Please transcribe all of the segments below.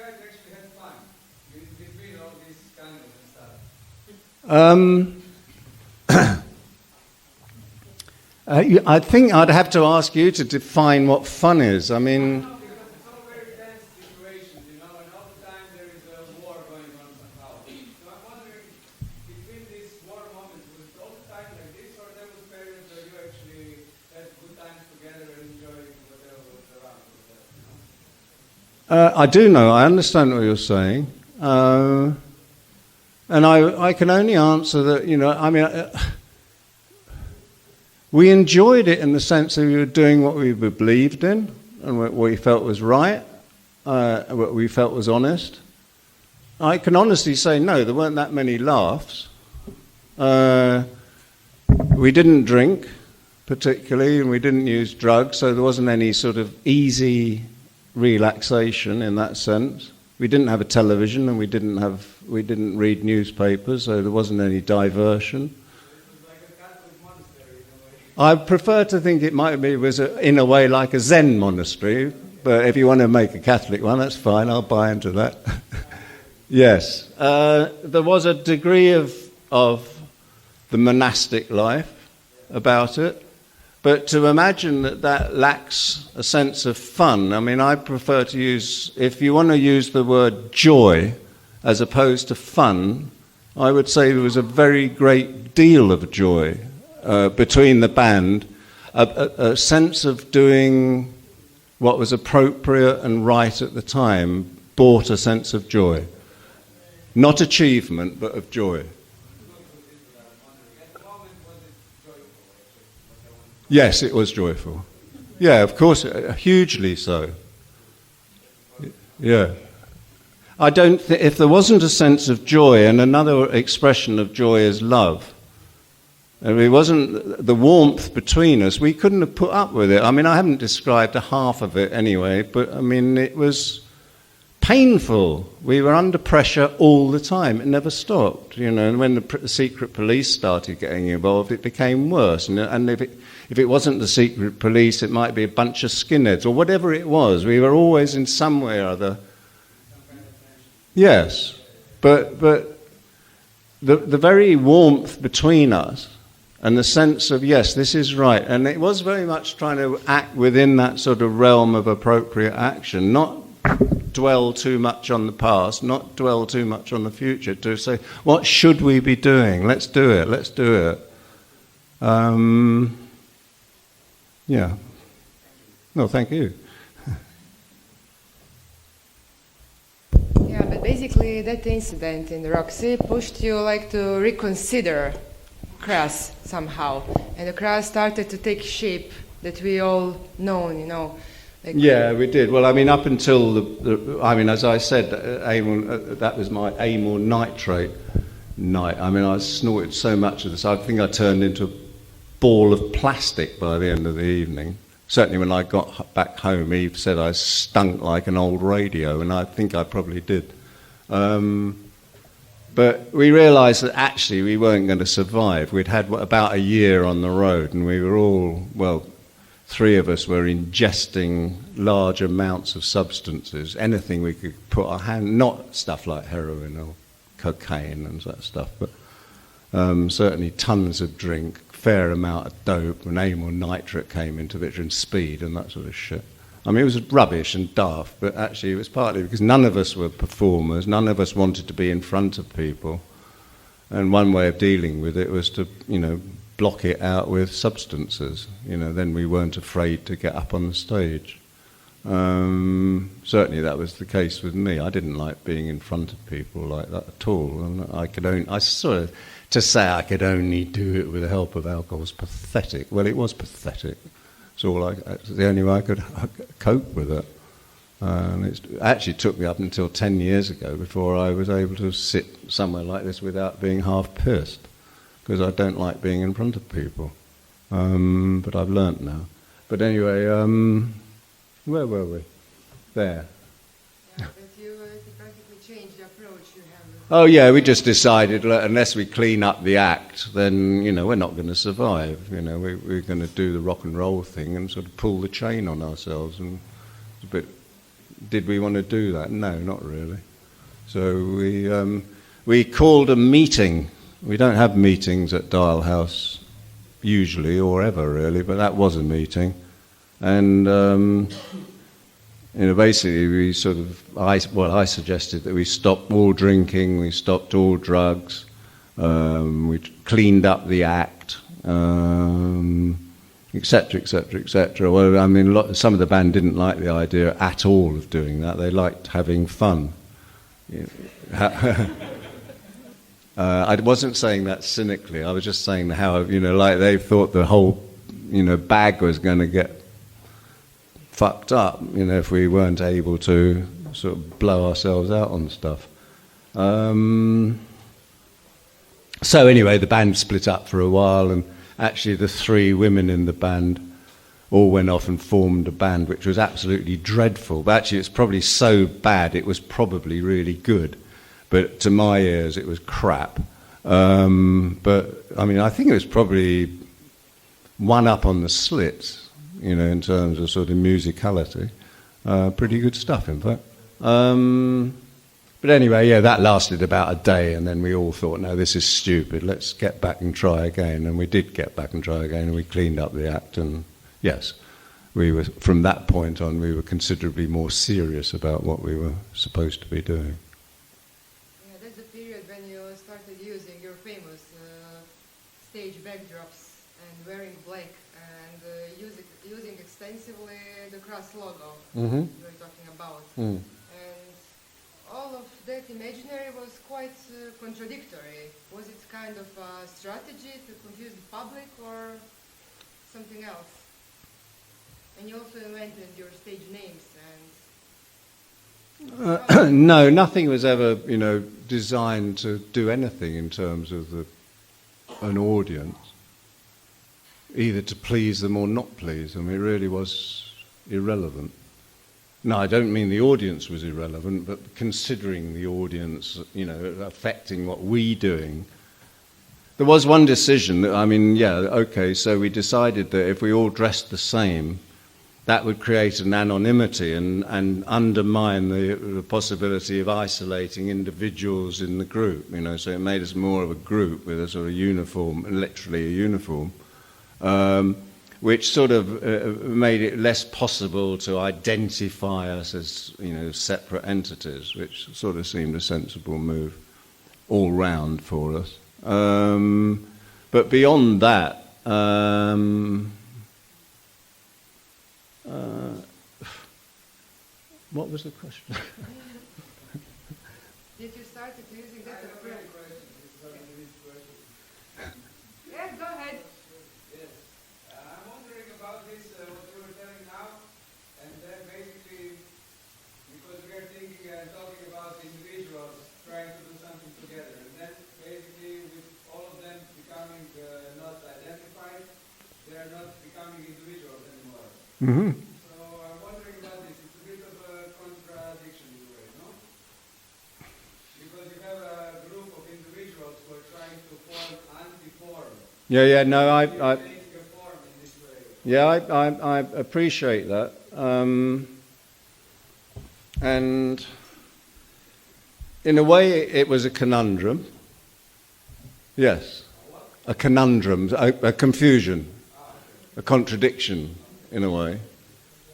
guys actually had fun between all these scandals and stuff? I think I'd have to ask you to define what fun is. I mean... I do know, I understand what you're saying. And I can only answer that, we enjoyed it in the sense that we were doing what we believed in and what we felt was right, what we felt was honest. I can honestly say, no, there weren't that many laughs. We didn't drink, particularly, and we didn't use drugs, so there wasn't any sort of easy relaxation in that sense. We didn't have a television and we didn't read newspapers, so there wasn't any diversion. It was like a Catholic monastery in a I way. prefer to think it might be in a way like a Zen monastery, but if you want to make a Catholic one, that's fine, I'll buy into that. Yes. There was a degree of the monastic life about it. But to imagine that lacks a sense of fun, I mean, I prefer to use, if you want to use the word joy as opposed to fun, I would say there was a very great deal of joy between the band, a sense of doing what was appropriate and right at the time brought a sense of joy. Not achievement, but of joy. Yes, it was joyful. Yeah, of course, hugely so. Yeah. I don't think, if there wasn't a sense of joy, and another expression of joy is love, and it wasn't the warmth between us, we couldn't have put up with it. I mean, I haven't described a half of it anyway, but I mean, it was painful. We were under pressure all the time. It never stopped, and when the secret police started getting involved, it became worse. And if it wasn't the secret police, it might be a bunch of skinheads or whatever it was. We were always in some way or other. Yes, but the very warmth between us and the sense of, yes, this is right. And it was very much trying to act within that sort of realm of appropriate action, not dwell too much on the past, not dwell too much on the future, to say, what should we be doing? Let's do it, let's do it. Yeah. No, thank you. Yeah, but basically that incident in Rojc pushed you to reconsider Kras somehow, and the Kras started to take shape that we all know, Yeah, we did. Well, I mean, up until as I said, that was my amyl nitrate night. I mean, I snorted so much of this. I think I turned into a ball of plastic by the end of the evening. Certainly when I got back home, Eve said I stunk like an old radio, and I think I probably did. But we realised that actually we weren't going to survive. We'd had about a year on the road, and we were all, three of us were ingesting large amounts of substances, anything we could put our hand, not stuff like heroin or cocaine and that stuff, but certainly tons of drink, fair amount of dope, and amyl nitrate came into it, and speed and that sort of shit. I mean, it was rubbish and daft, but actually it was partly because none of us were performers, none of us wanted to be in front of people, and one way of dealing with it was to, block it out with substances. Then we weren't afraid to get up on the stage. Certainly that was the case with me. I didn't like being in front of people like that at all, and to say I could only do it with the help of alcohol was pathetic. Well, it was pathetic. It's the only way I could cope with it. And it actually took me up until 10 years ago before I was able to sit somewhere like this without being half pissed, because I don't like being in front of people. But I've learnt now. But anyway, where were we? There. Yeah, but you practically changed the approach you have. Oh yeah, we just decided unless we clean up the act, then we're not going to survive. We're going to do the rock and roll thing and sort of pull the chain on ourselves, and it's a bit did we want to do that? No, not really. So we called a meeting. We don't have meetings at Dial House usually, or ever really, but that was a meeting. And basically we sort of, I suggested that we stop all drinking, we stopped all drugs, we cleaned up the act, etc., etc., etc. Well, I mean, some of the band didn't like the idea at all of doing that. They liked having fun. I wasn't saying that cynically. I was just saying how, like they thought the whole, bag was going to get fucked up, if we weren't able to sort of blow ourselves out on stuff. So anyway, the band split up for a while, and actually the three women in the band all went off and formed a band, which was absolutely dreadful. But actually it's probably so bad it was probably really good. But to my ears it was crap. But I mean, I think it was probably one up on the Slits, in terms of sort of musicality. Pretty good stuff, in fact. But anyway, yeah, that lasted about a day, and then we all thought, no, this is stupid, let's get back and try again. And we did get back and try again, and we cleaned up the act, and yes, we were, from that point on, we were considerably more serious about what we were supposed to be doing. Yeah, that's the period when you started using your famous stage backdrops and wearing black and using extensively the cross logo you were talking about. And all of that imaginary was quite contradictory. Was it kind of a strategy to confuse the public or something else? And you also invented your stage names and... No, nothing was ever, designed to do anything in terms of an audience, either to please them or not please them. It really was irrelevant. No, I don't mean the audience was irrelevant, but considering the audience, affecting what we're doing. There was one decision that, so we decided that if we all dressed the same, that would create an anonymity and undermine the possibility of isolating individuals in the group, so it made us more of a group with a sort of uniform, literally a uniform. Which sort of made it less possible to identify us as, separate entities, which sort of seemed a sensible move all round for us. But beyond that, what was the question? Did you start using that? Yes, go ahead. I'm wondering about this, what you were telling now, and then basically, because we are thinking and talking about individuals trying to do something together, and then basically with all of them becoming not identified, they are not becoming individuals anymore. Mm-hmm. So I'm wondering about this. It's a bit of a contradiction in a way, no? Because you have a group of individuals who are trying to form anti-form. Yeah, no, I appreciate that. And in a way, it was a conundrum. Yes, a conundrum, a confusion, a contradiction, in a way.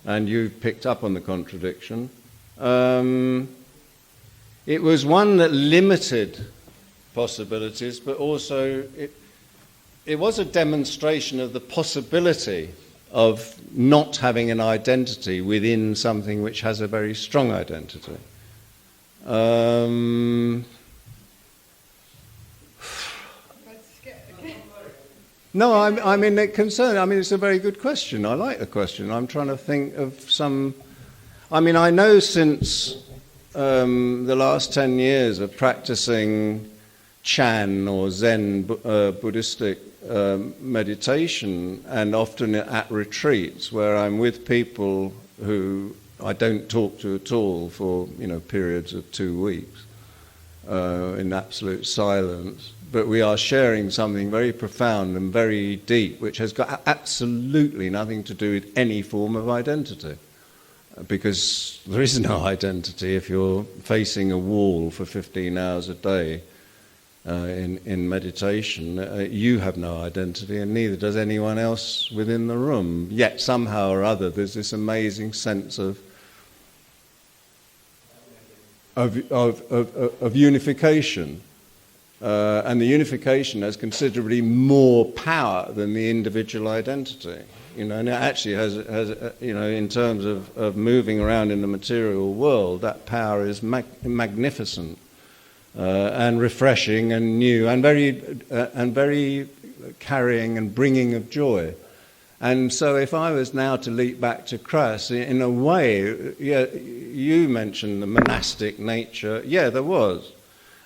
And you picked up on the contradiction. It was one that limited possibilities, but also it was a demonstration of the possibility of not having an identity within something which has a very strong identity. No, I mean, it's a very good question. I like the question. I'm trying to think of some... I mean, I know since the last 10 years of practicing Chan or Zen Buddhistic meditation, and often at retreats where I'm with people who I don't talk to at all for periods of 2 weeks in absolute silence, but we are sharing something very profound and very deep, which has got absolutely nothing to do with any form of identity. because there is no identity if you're facing a wall for 15 hours a day in meditation. You have no identity, and neither does anyone else within the room. Yet somehow or other there's this amazing sense of unification. And the unification has considerably more power than the individual identity. And it actually has in terms of moving around in the material world, that power is magnificent and refreshing and new and very carrying and bringing of joy. And so if I was now to leap back to Kras, in a way, yeah, you mentioned the monastic nature. Yeah, there was.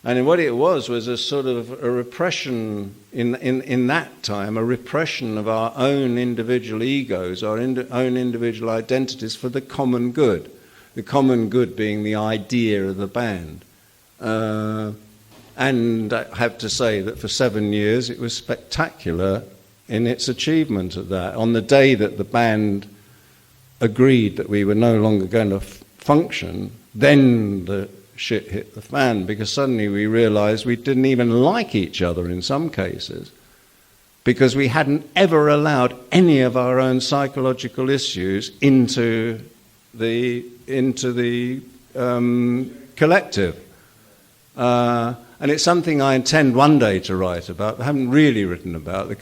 And what it was a sort of a repression in that time, a repression of our own individual egos, our own individual identities for the common good. The common good being the idea of the band. And I have to say that for 7 years it was spectacular in its achievement of that. On the day that the band agreed that we were no longer going to function, then the shit hit the fan, because suddenly we realized we didn't even like each other in some cases, because we hadn't ever allowed any of our own psychological issues into the collective. And it's something I intend one day to write about. I haven't really written about the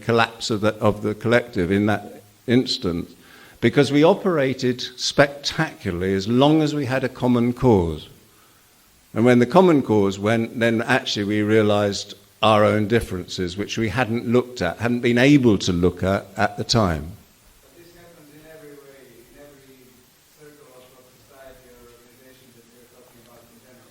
collapse of the collective in that instance, because we operated spectacularly as long as we had a common cause. And when the common cause went, then actually we realized our own differences, which we hadn't looked at, hadn't been able to look at the time. But this happens in every way, in every circle of society or organization that we're talking about in general.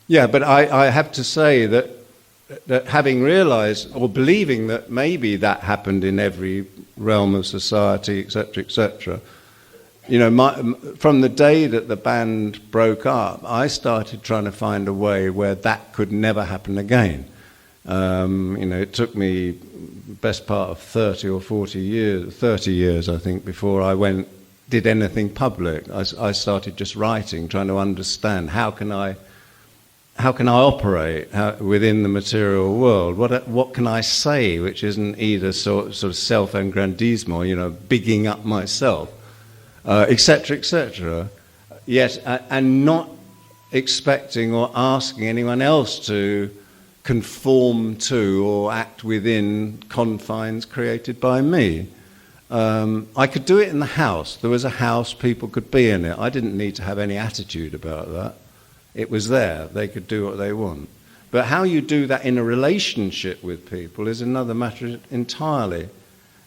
Yeah, but I have to say that having realized or believing that maybe that happened in every realm of society, etc., from the day that the band broke up, I started trying to find a way where that could never happen again. It took me best part of 30 or 40 years, 30 years I think, before I did anything public. I started just writing, trying to understand how can I operate within the material world? What can I say which isn't either sort of self-aggrandisement, bigging up myself, etc., etc. Yet, and not expecting or asking anyone else to conform to or act within confines created by me. I could do it in the house. There was a house, people could be in it. I didn't need to have any attitude about that. It was there. They could do what they want. But how you do that in a relationship with people is another matter entirely.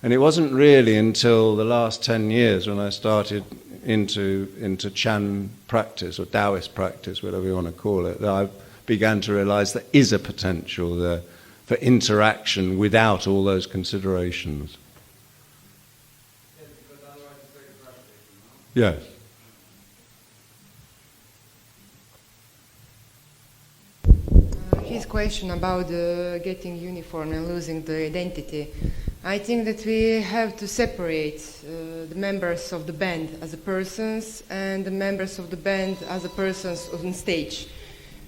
And it wasn't really until the last 10 years when I started into Chan practice or Taoist practice, whatever you want to call it, that I began to realize there is a potential there for interaction without all those considerations. Yes, because otherwise it's very frustrating, Yes. His question about getting uniform and losing the identity. I think that we have to separate the members of the band as a persons and the members of the band as a persons on stage.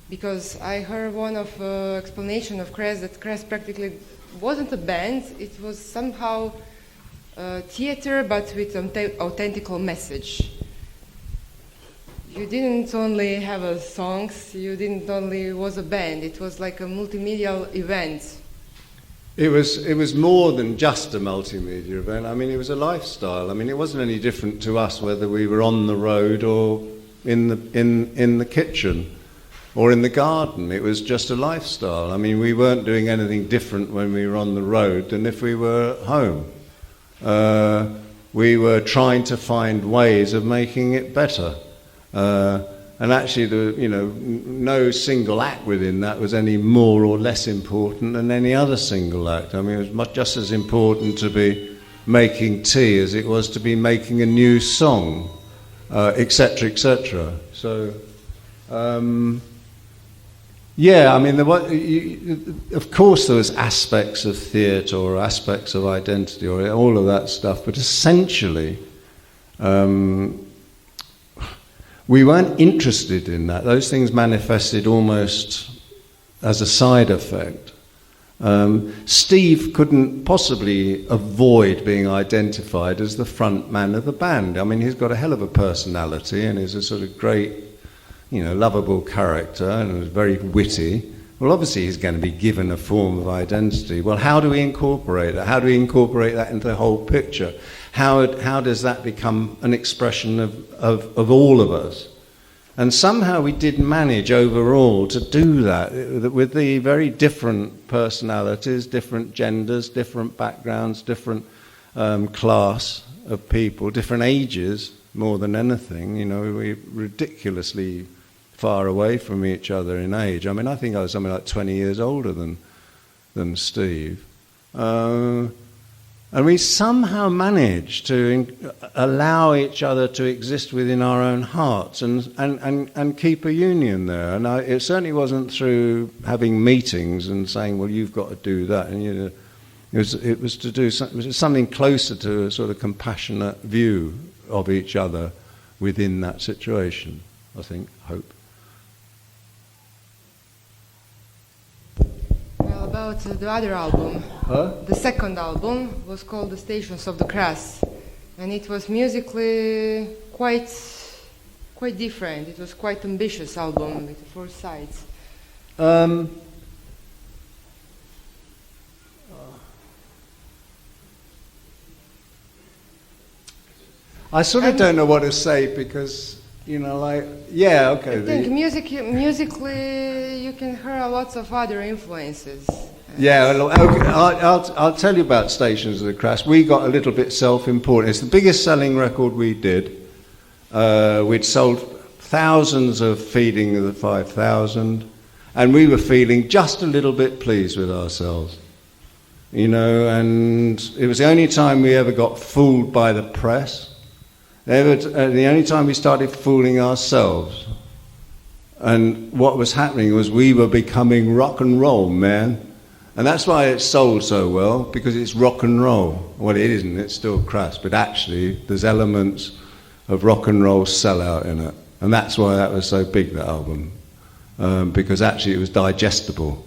Because I heard one of explanation of Kras that Kras practically wasn't a band, it was somehow theater but with an authentic message. You didn't only have songs, you didn't only was a band, it was like a multimedia event. It was more than just a multimedia event. I mean, it was a lifestyle. I mean, it wasn't any different to us whether we were on the road or in the kitchen or in the garden. It was just a lifestyle. I mean, we weren't doing anything different when we were on the road than if we were home. We were trying to find ways of making it better. And actually, no single act within that was any more or less important than any other single act. I mean, it was just as important to be making tea as it was to be making a new song, etc., etc. So, yeah, I mean, of course there was aspects of theatre or aspects of identity or all of that stuff, but essentially, we weren't interested in that. Those things manifested almost as a side effect. Steve couldn't possibly avoid being identified as the front man of the band. I mean, he's got a hell of a personality and is a sort of great, lovable character and was very witty. Well, obviously he's going to be given a form of identity. Well, how do we incorporate that? How do we incorporate that into the whole picture? How does that become an expression of all of us? And somehow we did manage overall to do that with the very different personalities, different genders, different backgrounds, different class of people, different ages more than anything. We're ridiculously far away from each other in age. I mean, I think I was something like 20 years older than Steve. And we somehow managed to allow each other to exist within our own hearts and keep a union there. And it certainly wasn't through having meetings and saying, well, you've got to do that. And it was to do something closer to a sort of compassionate view of each other within that situation, I think, hope. About the other album. Huh? The second album was called The Stations of the Cross, and it was musically quite different. It was quite ambitious album with 4 sides. I sort of don't know what to say because, yeah, okay. I think musically you can hear lots of other influences. Yeah, okay. I'll tell you about Stations of the Cross. We got a little bit self-important. It's the biggest selling record we did. We'd sold thousands of Feeding of the 5,000, and we were feeling just a little bit pleased with ourselves. And it was the only time we ever got fooled by the press. The only time we started fooling ourselves. And what was happening was we were becoming rock and roll, man. And that's why it sold so well, because it's rock and roll. Well, it isn't, it's still crass, but actually there's elements of rock and roll sellout in it. And that's why that was so big, that album, because actually it was digestible.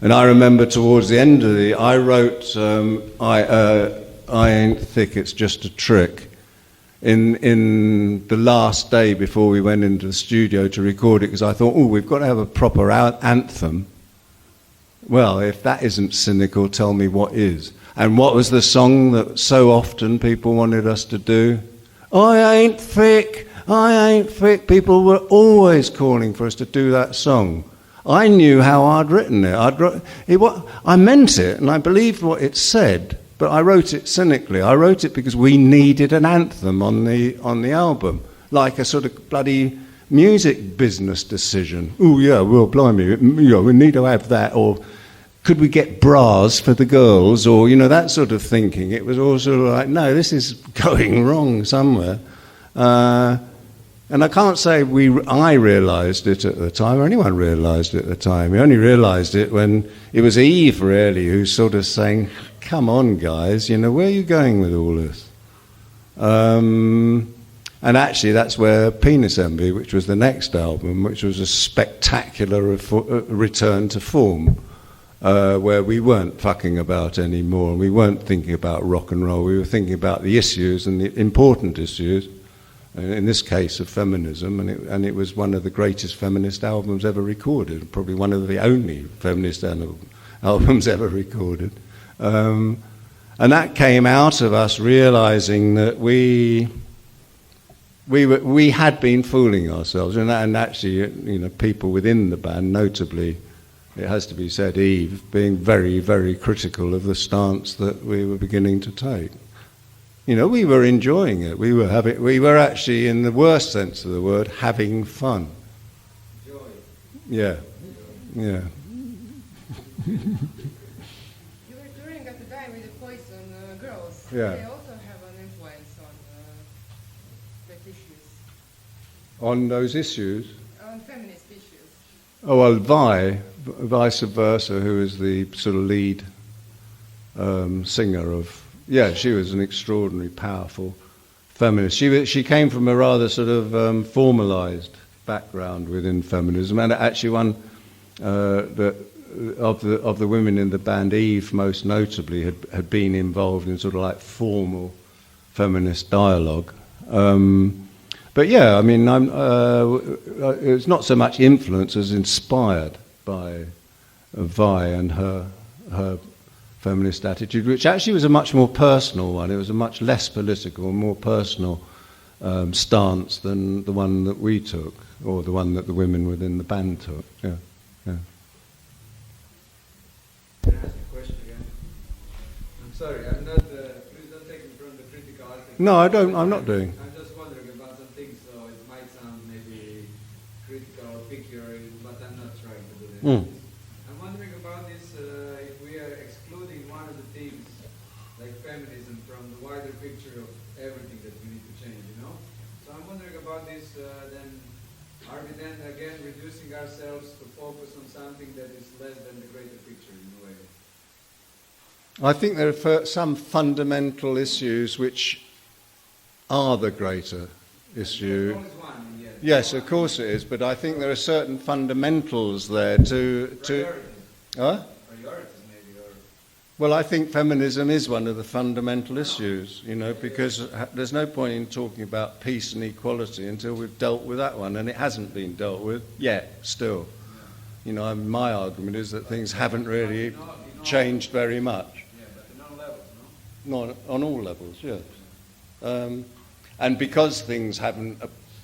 And I remember towards the end of I wrote I Ain't Thick, It's Just a Trick, in the last day before we went into the studio to record it, because I thought, we've got to have a proper anthem. Well, if that isn't cynical, tell me what is. And what was the song that so often people wanted us to do? I ain't thick, I ain't thick. People were always calling for us to do that song. I knew how I'd written it. I meant it, and I believed what it said, but I wrote it cynically. I wrote it because we needed an anthem on the album, like a sort of bloody music business decision. Oh yeah, well, blimey, we need to have that, or could we get bras for the girls, or that sort of thinking. It was all sort of like, no, this is going wrong somewhere. And I can't say I realised it at the time, or anyone realised it at the time. We only realised it when it was Eve, really, who sort of saying, come on, guys, where are you going with all this? And actually, that's where Penis Envy, which was the next album, which was a spectacular return to form, where we weren't fucking about anymore. We weren't thinking about rock and roll. We were thinking about the issues, and the important issues, in this case of feminism, and it was one of the greatest feminist albums ever recorded, probably one of the only feminist albums ever recorded. And that came out of us realising that we had been fooling ourselves, and actually, people within the band, notably, it has to be said, Eve, being very, very critical of the stance that we were beginning to take. We were enjoying it. We were actually, in the worst sense of the word, having fun. Joy. Yeah, yeah. You were touring at the time with the Poison Girls. Yeah. They also have an influence on that issues. On those issues? On feminist issues. Oh, well, Vice Versa, who is the sort of lead singer of... Yeah, she was an extraordinary, powerful feminist. She came from a rather sort of formalized background within feminism, and actually one of the women in the band, Eve most notably, had been involved in sort of like formal feminist dialogue. But yeah, I mean, it's not so much influenced as inspired by Vi and her feminist attitude, which actually was a much more personal one. It was a much less political and more personal stance than the one that we took, or the one that the women within the band took. Yeah, yeah. Can I ask a question again? I'm sorry, I'm not. Please don't take me from the critical aspect. No, I don't. I'm not doing. I'm just wondering about some things, so it might sound maybe critical or picky, but I'm not trying to do that. I'm wondering about this. If we are excluding one of the themes, like feminism, from the wider picture of everything that we need to change, you know. So I'm wondering about this. Then, are we then again reducing ourselves to focus on something that is less than the greater picture in a way? I think there are some fundamental issues which are the greater issue. There's always one in the end. Yes, of course it is, but I think there are certain fundamentals there to Priorities. Huh? Priorities maybe, or Well, I think feminism is one of the fundamental issues, you know, because there's no point in talking about peace and equality until we've dealt with that one, and it hasn't been dealt with yet, still. You know, my argument is that things haven't really changed very much. yeah, but in all levels, no? Not on all levels, yes. And because things haven't,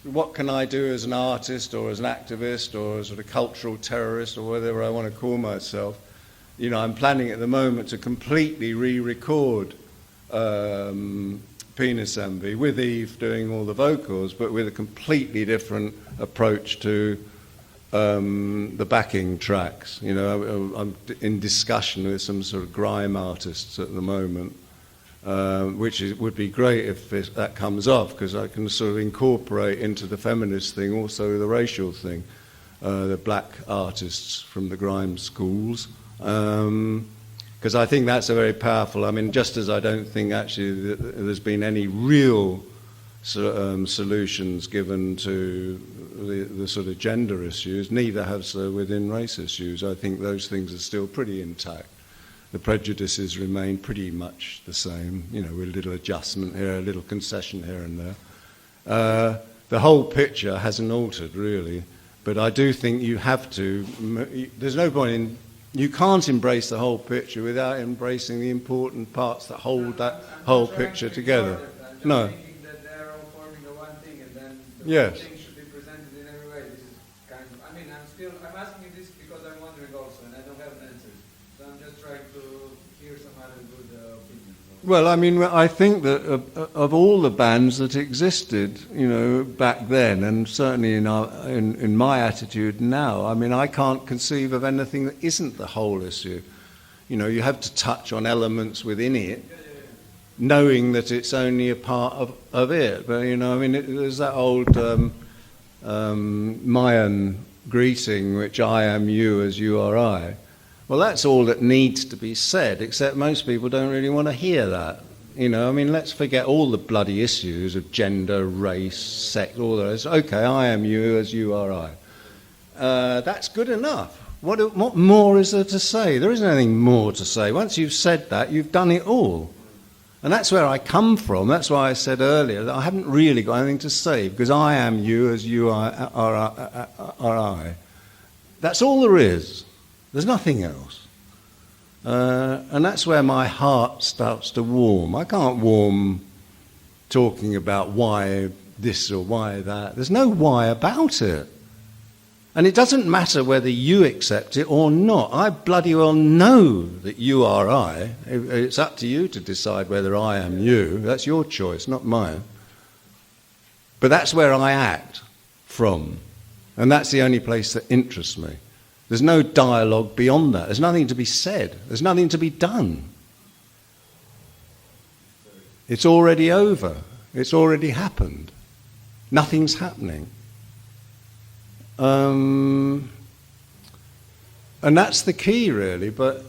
what can I do as an artist or as an activist or as a cultural terrorist or whatever I want to call myself? You know, I'm planning at the moment to completely re-record Penis Envy with Eve doing all the vocals, but with a completely different approach to the backing tracks. You know, I'm in discussion with some sort of grime artists at the moment, which would be great if that comes off, because I can sort of incorporate into the feminist thing also the racial thing, the black artists from the grime schools, because I think that's a very powerful, I mean, just as I don't think actually that there's been any real solutions given to the sort of gender issues, neither have so within race issues. I think those things are still pretty intact. The prejudices remain pretty much the same, you know, with a little adjustment here, a little concession here and there. The whole picture hasn't altered, really, but I do think you have to, there's no point in, you can't embrace the whole picture without embracing the important parts that hold that whole picture together. No. Thinking that they're all forming the one thing, and then the Yes. thing should be presented in every way. This is kind of, I mean, I'm asking you this because I'm wondering also, and I don't have an answer. So I'm just trying to hear some other good opinions. Well, I mean, I think that of all the bands that existed, you know, back then, and certainly in my attitude now, I mean, I can't conceive of anything that isn't the whole issue. You know, you have to touch on elements within it, knowing that it's only a part of it. But, you know, I mean, there's that old Mayan greeting, which I am you as you are I. Well, that's all that needs to be said, except most people don't really want to hear that. You know, I mean, let's forget all the bloody issues of gender, race, sex, all those. Okay, I am you as you are I. That's good enough. What more is there to say? There isn't anything more to say. Once you've said that, you've done it all. And that's where I come from. That's why I said earlier that I haven't really got anything to say, because I am you as you are I. That's all there is. There's nothing else. And that's where my heart starts to warm. I can't warm talking about why this or why that. There's no why about it. And it doesn't matter whether you accept it or not. I bloody well know that you are I. It's up to you to decide whether I am you. That's your choice, not mine. But that's where I act from. And that's the only place that interests me. There's no dialogue beyond that. There's nothing to be said. There's nothing to be done. It's already over. It's already happened. Nothing's happening. And that's the key, really. But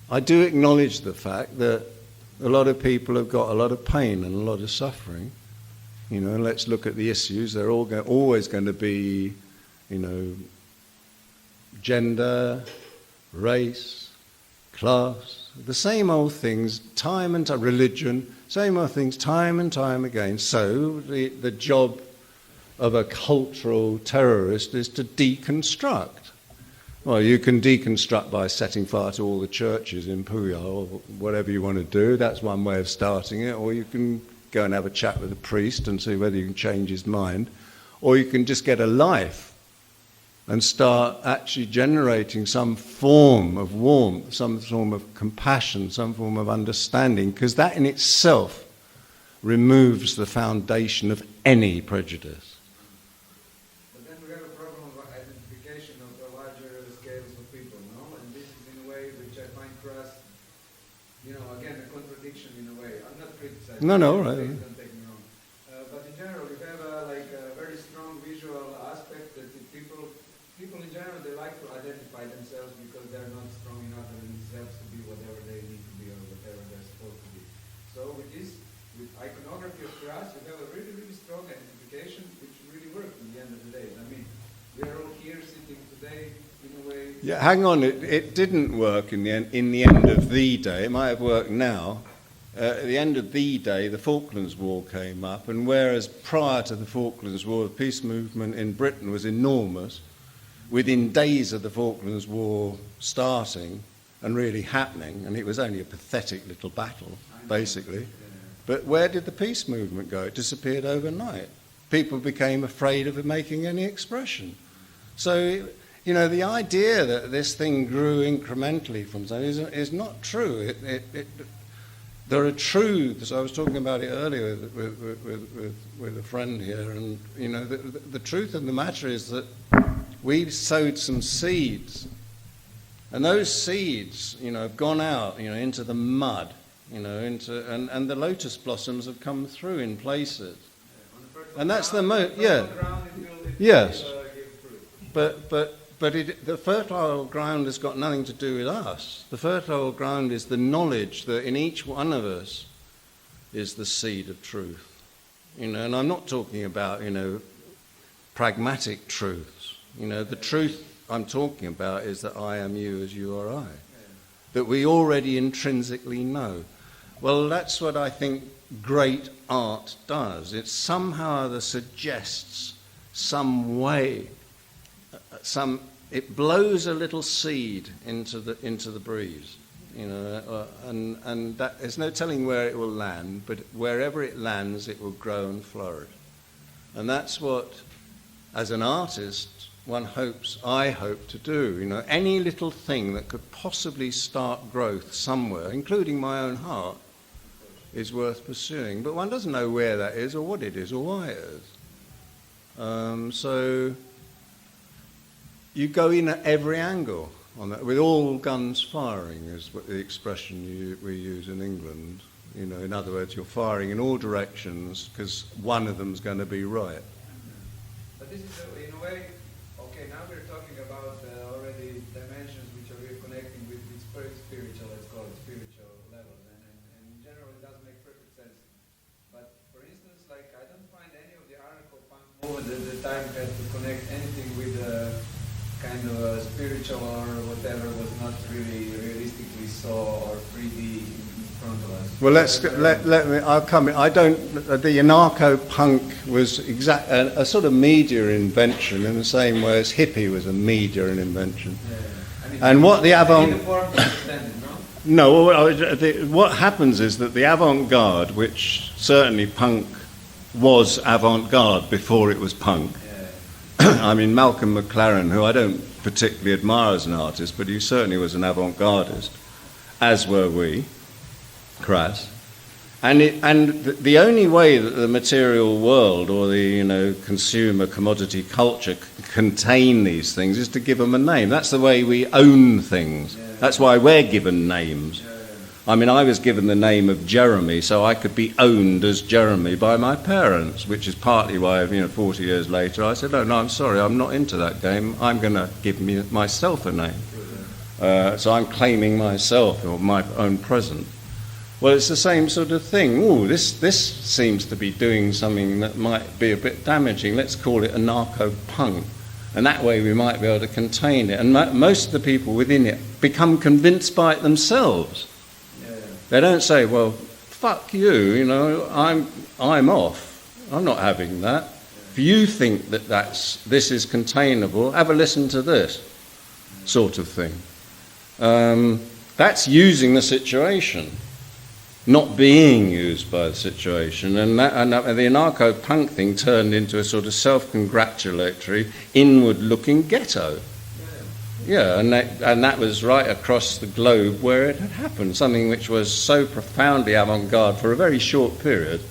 I do acknowledge the fact that A lot of people have got a lot of pain and a lot of suffering. You know, and let's look at the issues. They're always going to be, you know, gender, race, class, the same old things, time and time, religion, same old things, time and time again. So the job of a cultural terrorist is to deconstruct. Well, you can deconstruct by setting fire to all the churches in Pula or whatever you want to do. That's one way of starting it. Or you can go and have a chat with a priest and see whether you can change his mind. Or you can just get a life and start actually generating some form of warmth, some form of compassion, some form of understanding, because that in itself removes the foundation of any prejudice. But then we have a problem of identification of the larger scales of people, no? And this is in a way which I find for us, you know, again, a contradiction in a way. I'm not criticizing. No, right. Don't take me wrong. But in general, we have a very strong visual aspect that people in general, they like to identify themselves because they're not strong enough in themselves to be whatever they need to be or whatever they're supposed to be. So with iconography of Christ, we have a really, really strong identification which really works in the end of the day. I mean, we are all here sitting today in a way... Yeah, hang on, it didn't work in the end of the day. It might have worked now. At the end of the day, the Falklands War came up, and whereas prior to the Falklands War, the peace movement in Britain was enormous, within days of the Falklands War starting and really happening, and it was only a pathetic little battle, basically. But where did the peace movement go? It disappeared overnight. People became afraid of making any expression. So, you know, the idea that this thing grew incrementally from something is not true. There are truths. I was talking about it earlier with a friend here, and, you know, the truth of the matter is that we sowed some seeds, and those seeds, you know, have gone out, you know, into the mud, you know, and the lotus blossoms have come through in places, and that's yes. But the fertile ground has got nothing to do with us. The fertile ground is the knowledge that in each one of us is the seed of truth, you know. And I'm not talking about, you know, pragmatic truths. You know, the truth I'm talking about is that I am you as you are I, that we already intrinsically know. Well, that's what I think great art does. It somehow or other suggests some way, it blows a little seed into the breeze, you know, and that, there's no telling where it will land, but wherever it lands, it will grow and flourish. And that's what, as an artist, I hope to do. You know, any little thing that could possibly start growth somewhere, including my own heart, is worth pursuing. But one doesn't know where that is or what it is or why it is. So you go in at every angle on that, with all guns firing, is what the expression we use in England. You know, in other words, you're firing in all directions because one of them's going to be right. But this is, in a way, okay, now we're talking about already dimensions which are really connecting with spiritual, let's call it spiritual levels, and in general it does make perfect sense. But for instance, like, I don't find any of the anarcho-punk movement at the time had to connect anything with kind of spiritual or whatever was not really realistically saw or 3D in front of us. Well, let me. I'll come in. I don't. The anarcho-punk was a sort of media invention in the same way as hippie was a media invention. Yeah. I mean, And what the avant. No? What happens is that the avant-garde, which certainly punk was avant-garde before it was punk. I mean, Malcolm McLaren, who I don't particularly admire as an artist, but he certainly was an avant-gardist, as were we, crass. And the only way that the material world or the consumer commodity culture contain these things is to give them a name. That's the way we own things. That's why we're given names. I mean, I was given the name of Jeremy, so I could be owned as Jeremy by my parents, which is partly why, 40 years later, I said, no, I'm sorry, I'm not into that game. I'm going to give myself a name. So I'm claiming myself or my own present. Well, it's the same sort of thing. Oh, this seems to be doing something that might be a bit damaging. Let's call it anarcho-punk. And that way we might be able to contain it. And most of the people within it become convinced by it themselves. Yeah. They don't say, well, fuck you, you know, I'm off. I'm not having that. If you think that this is containable, have a listen to this sort of thing. That's using the situation, not being used by the situation. And the anarcho-punk thing turned into a sort of self-congratulatory, inward-looking ghetto. Yeah, and that was right across the globe where it had happened, something which was so profoundly avant-garde for a very short period,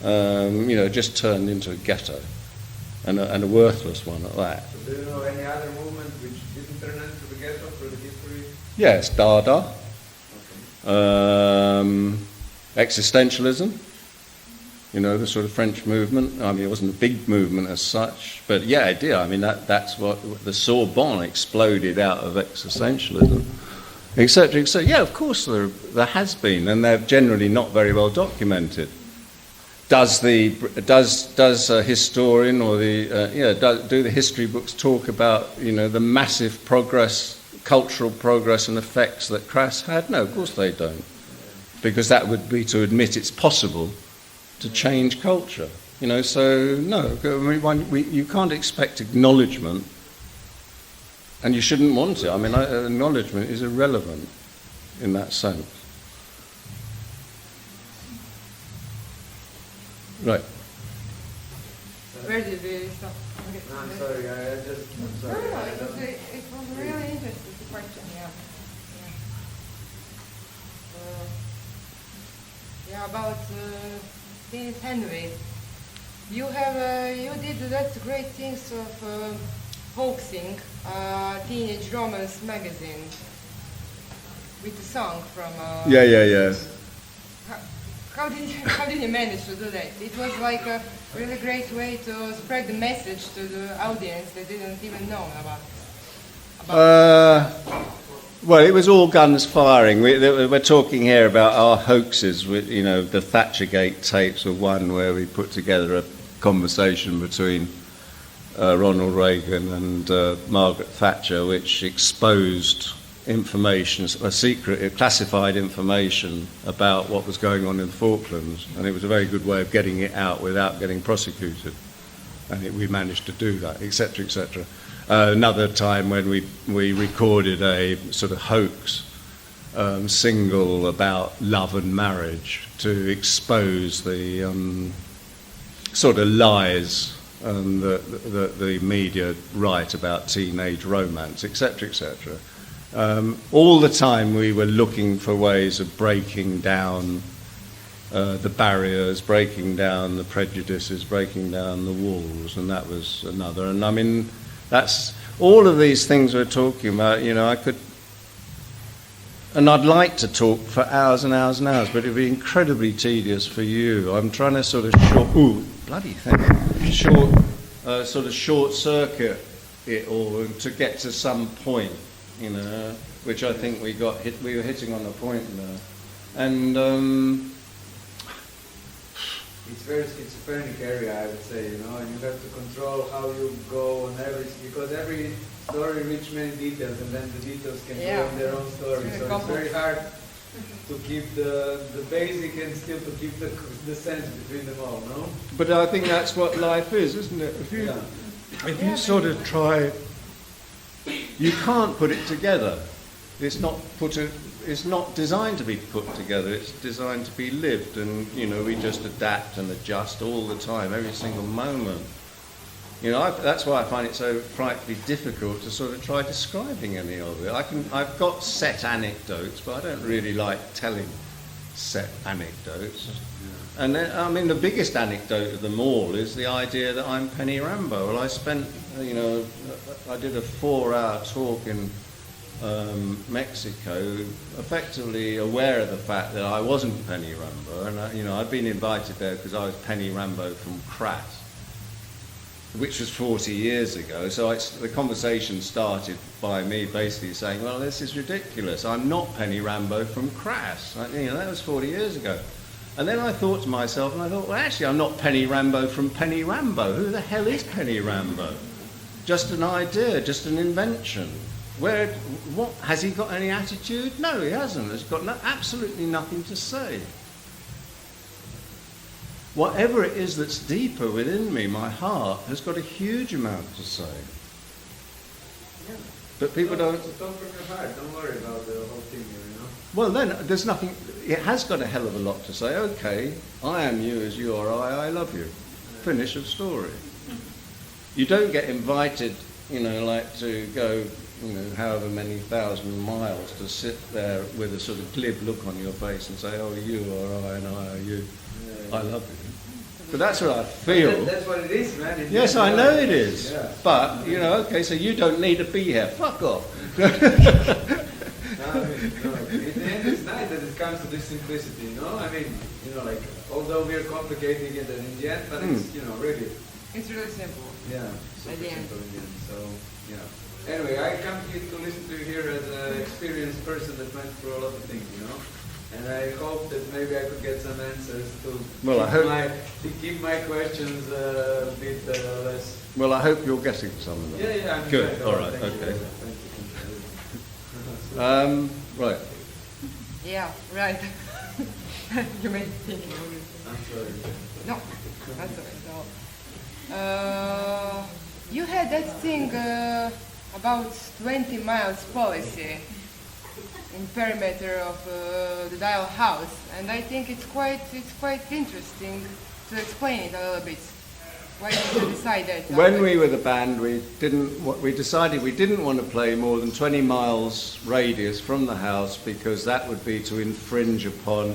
just turned into a ghetto, and a worthless one at that. So do you know any other movement which didn't turn into the ghetto through the history? Yes, Dada. Okay. Existentialism, the sort of French movement. I mean, it wasn't a big movement as such, but yeah, it did. I mean, that's what the Sorbonne exploded out of existentialism, etc., etc. Yeah, of course there has been, and they're generally not very well documented. Does a historian or do the history books talk about the massive progress, cultural progress and effects that Crass had? No, of course they don't, because that would be to admit it's possible to change culture. So no, you can't expect acknowledgement, and you shouldn't want it. I mean, acknowledgement is irrelevant in that sense. Right. Where did we stop? Okay. No, I'm sorry. I'm sorry. No, it was a really interesting question. Yeah. About Dennis Henry. You did that great things of hoaxing teenage romance magazine with a song from. Yeah. How did you manage to do that? It was like a really great way to spread the message to the audience that didn't even know about Well, it was all guns firing. We're talking here about our hoaxes. The Thatchergate tapes were one where we put together a conversation between Ronald Reagan and Margaret Thatcher, which exposed information, classified information about what was going on in the Falklands, and it was a very good way of getting it out without getting prosecuted, and we managed to do that, etc., etc. Another time when we recorded a sort of hoax single about love and marriage to expose the sort of lies that the media write about teenage romance, etc., etc. All the time we were looking for ways of breaking down the barriers, breaking down the prejudices, breaking down the walls, and that was another. And I mean, that's all of these things we're talking about. I'd like to talk for hours and hours and hours, but it'd be incredibly tedious for you. I'm trying to sort of short circuit it all to get to some point. Which I think we were hitting on a point there. And it's very schizophrenic area, I would say, and you have to control how you go on because every story reaches many details, and then the details can go in their own story. So it's very hard to keep the basic and still to keep the sense between them all, no? But I think that's what life is, isn't it? If you sort of try. You can't put it together. It's not designed to be put together. It's designed to be lived, and we just adapt and adjust all the time, every single moment. That's why I find it so frightfully difficult to sort of try describing any of it. I've got set anecdotes, but I don't really like telling set anecdotes. Yeah. And then, I mean, the biggest anecdote of them all is the idea that I'm Penny Rimbaud. Well, I spent, I did a 4-hour talk in Mexico, effectively aware of the fact that I wasn't Penny Rimbaud, and I'd been invited there because I was Penny Rimbaud from Crass. which was 40 years ago. So the conversation started by me basically saying, well, this is ridiculous. I'm not Penny Rambo from Crass. That was 40 years ago. And then I thought to myself, and I thought, well, actually, I'm not Penny Rambo from Penny Rambo. Who the hell is Penny Rambo? Just an idea, just an invention. What has he got any attitude? No, he hasn't. He's got absolutely nothing to say. Whatever it is that's deeper within me, my heart, has got a huge amount to say. Yeah. But people don't... Talk from your heart. Don't worry about the whole thing here, Well, then, there's nothing... It has got a hell of a lot to say. Okay, I am you as you are I love you. Finish of story. You don't get invited, to go, however many thousand miles to sit there with a sort of glib look on your face and say, oh, you are I and I are you. I love you. But that's what I feel. That's what it is, man. Yes, I know it is. Yeah. But, okay, so you don't need to be here. Fuck off. No, in the end, it's nice that it comes to this simplicity, although we are complicating it in the end, but it's, really. It's really simple. Yeah, At the end. simple in the end. So, Anyway, I come here to listen to you here as an experienced person that went through a lot of things, And I hope that maybe I could get some answers to keep my questions a bit less. Well, I hope you're getting some of them. Yeah, I'm good. sure. All right, Thank okay. You. Right. Yeah, right. You made me think. I'm sorry. No, that's all right. No. You had that thing about 20 miles policy in perimeter of the Dial House, and I think it's quite interesting to explain it a little bit. Why did you decide that? When we were the band, we decided we didn't want to play more than 20 miles radius from the house because that would be to infringe upon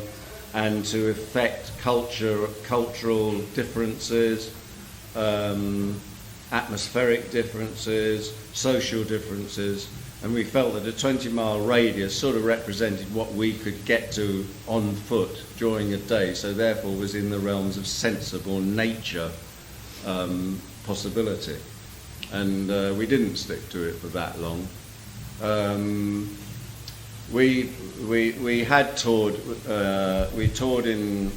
and to affect cultural differences, atmospheric differences, social differences, and we felt that a 20-mile radius sort of represented what we could get to on foot during a day, so therefore was in the realms of sensible nature possibility. And we didn't stick to it for that long. We had toured. We toured in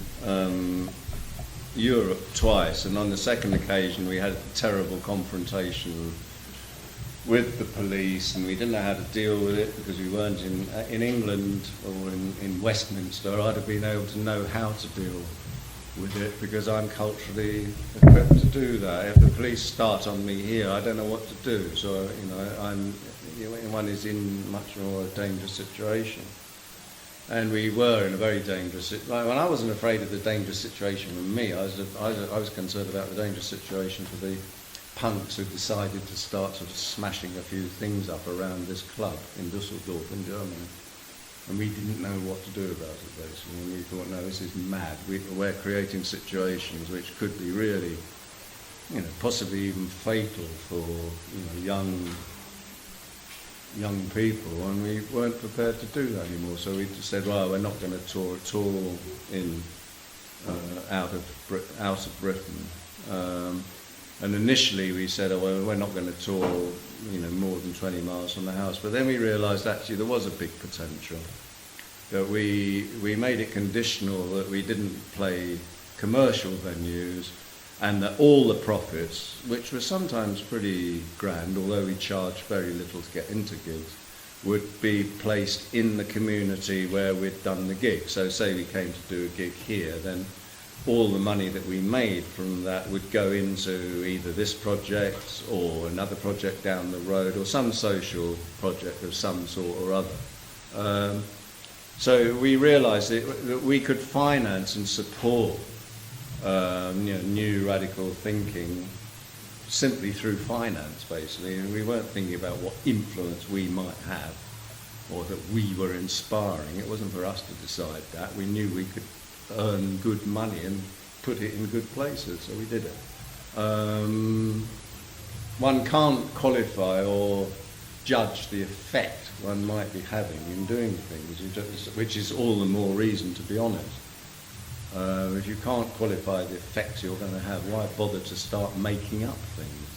Europe twice, and on the second occasion we had a terrible confrontation with the police, and we didn't know how to deal with it because we weren't in England or in Westminster. I'd have been able to know how to deal with it because I'm culturally equipped to do that. If the police start on me here, I don't know what to do. So one is in much more dangerous situation. And we were in a very dangerous. When I wasn't afraid of the dangerous situation for me, I was concerned about the dangerous situation for the punks who decided to start sort of smashing a few things up around this club in Düsseldorf in Germany. And we didn't know what to do about it, basically. And we thought, no, this is mad. We're creating situations which could be really, possibly even fatal for, young people, and we weren't prepared to do that anymore. So we just said, well, we're not going to tour at all out of Britain. And initially we said, oh, well, we're not going to tour, more than 20 miles from the house. But then we realised actually there was a big potential. That we made it conditional that we didn't play commercial venues, and that all the profits, which were sometimes pretty grand, although we charged very little to get into gigs, would be placed in the community where we'd done the gig. So say we came to do a gig here, then all the money that we made from that would go into either this project or another project down the road or some social project of some sort or other. So we realised that we could finance and support new radical thinking simply through finance, basically, and we weren't thinking about what influence we might have or that we were inspiring. It wasn't for us to decide that. We knew we could earn good money and put it in good places, so we did it. One can't qualify or judge the effect one might be having in doing things, which is all the more reason to be honest. If you can't qualify the effects you're going to have, why bother to start making up things?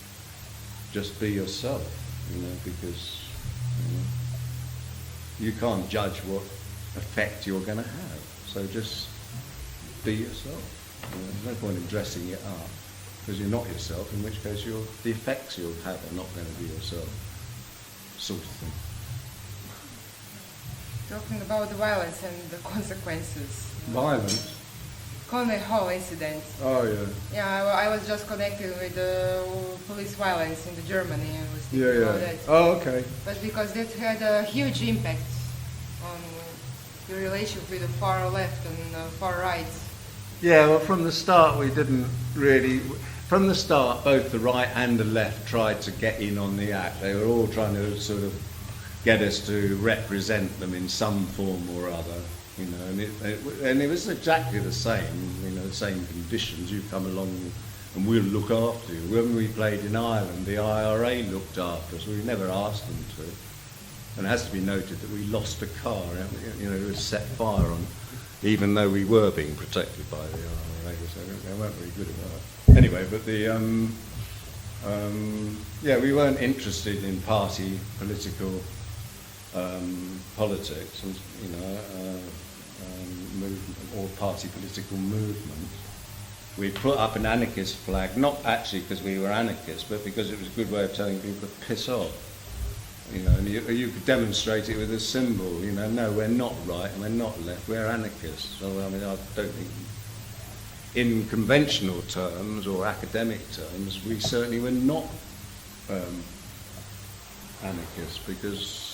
Just be yourself, because you can't judge what effect you're going to have. So just be yourself. There's no point in dressing it up, because you're not yourself, in which case the effects you'll have are not going to be yourself, sort of thing. Talking about the violence and the consequences. Violence? Conway Hall incident. Oh, yeah. Yeah, I was just connected with police violence in Germany. I was thinking about that. Oh, okay. But because that had a huge impact on your relationship with the far left and far right. Yeah, well, from the start we didn't really... From the start, both the right and the left tried to get in on the act. They were all trying to sort of get us to represent them in some form or other. And it was exactly the same, the same conditions. You come along and we'll look after you. When we played in Ireland, the IRA looked after us. We never asked them to. And it has to be noted that we lost a car. It was set fire on, even though we were being protected by the IRA. So they weren't very good about it. Anyway, but we weren't interested in party political politics, and movement or party political movement. We put up an anarchist flag, not actually because we were anarchists, but because it was a good way of telling people to piss off. And you could demonstrate it with a symbol. No, we're not right and we're not left. We're anarchists. So I don't think, in conventional terms or academic terms, we certainly were not anarchists, because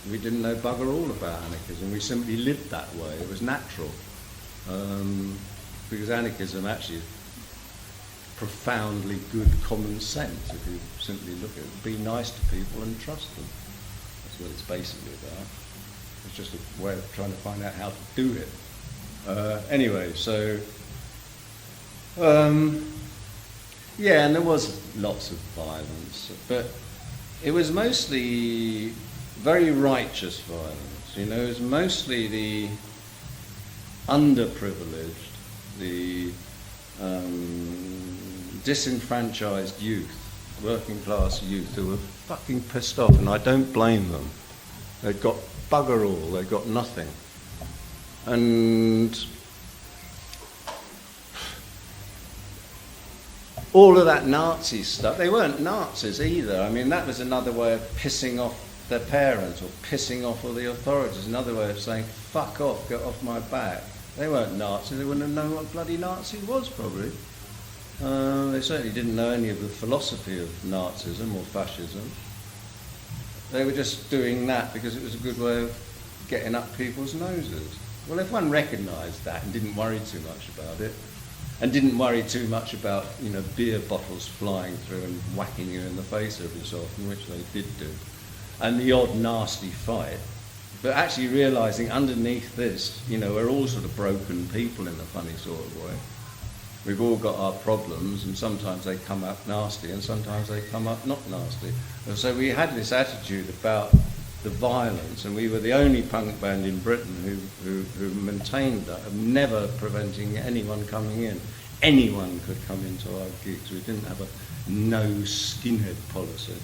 we didn't know bugger all about anarchism. We simply lived that way. It was natural. Because anarchism actually is profoundly good common sense, if you simply look at it. Be nice to people and trust them. That's what it's basically about. It's just a way of trying to find out how to do it. Anyway, so... and there was lots of violence, but it was mostly very righteous violence. It was mostly the underprivileged, the disenfranchised youth, working class youth, who were fucking pissed off, and I don't blame them. They'd got bugger all, they'd got nothing. And all of that Nazi stuff, they weren't Nazis either. I mean, that was another way of pissing off their parents or pissing off all the authorities, another way of saying, fuck off, get off my back. They weren't Nazis, they wouldn't have known what bloody Nazi was, probably. They certainly didn't know any of the philosophy of Nazism or fascism. They were just doing that because it was a good way of getting up people's noses. Well, if one recognised that and didn't worry too much about it, and didn't worry too much about, beer bottles flying through and whacking you in the face every so often, which they did do, and the odd nasty fight, but actually realising underneath this, we're all sort of broken people in a funny sort of way. We've all got our problems, and sometimes they come up nasty, and sometimes they come up not nasty. And so we had this attitude about the violence, and we were the only punk band in Britain who maintained that, of never preventing anyone coming in. Anyone could come into our gigs. We didn't have a no skinhead policy.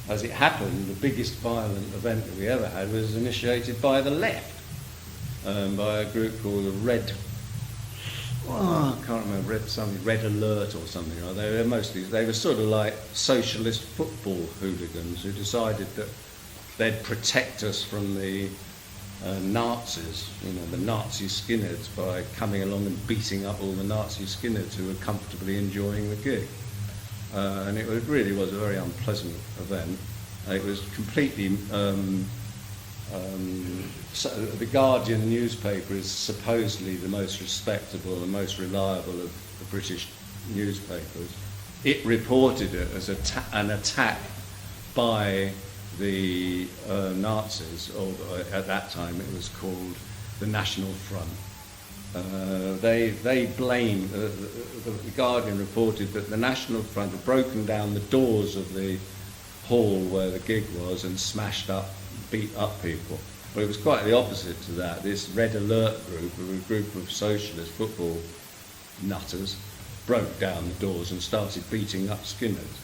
As it happened, the biggest violent event that we ever had was initiated by the left, by a group called the Red... I can't remember, Red Alert or something. They were sort of like socialist football hooligans who decided that they'd protect us from the Nazis, the Nazi skinheads, by coming along and beating up all the Nazi skinheads who were comfortably enjoying the gig. And it really was a very unpleasant event. It was completely... so the Guardian newspaper is supposedly the most respectable and most reliable of the British newspapers. It reported it as an attack by the Nazis, or at that time it was called the National Front. They blamed, the Guardian reported that the National Front had broken down the doors of the hall where the gig was and smashed up, beat up people. Well, it was quite the opposite to that. This Red Alert group, a group of socialist football nutters, broke down the doors and started beating up skinheads,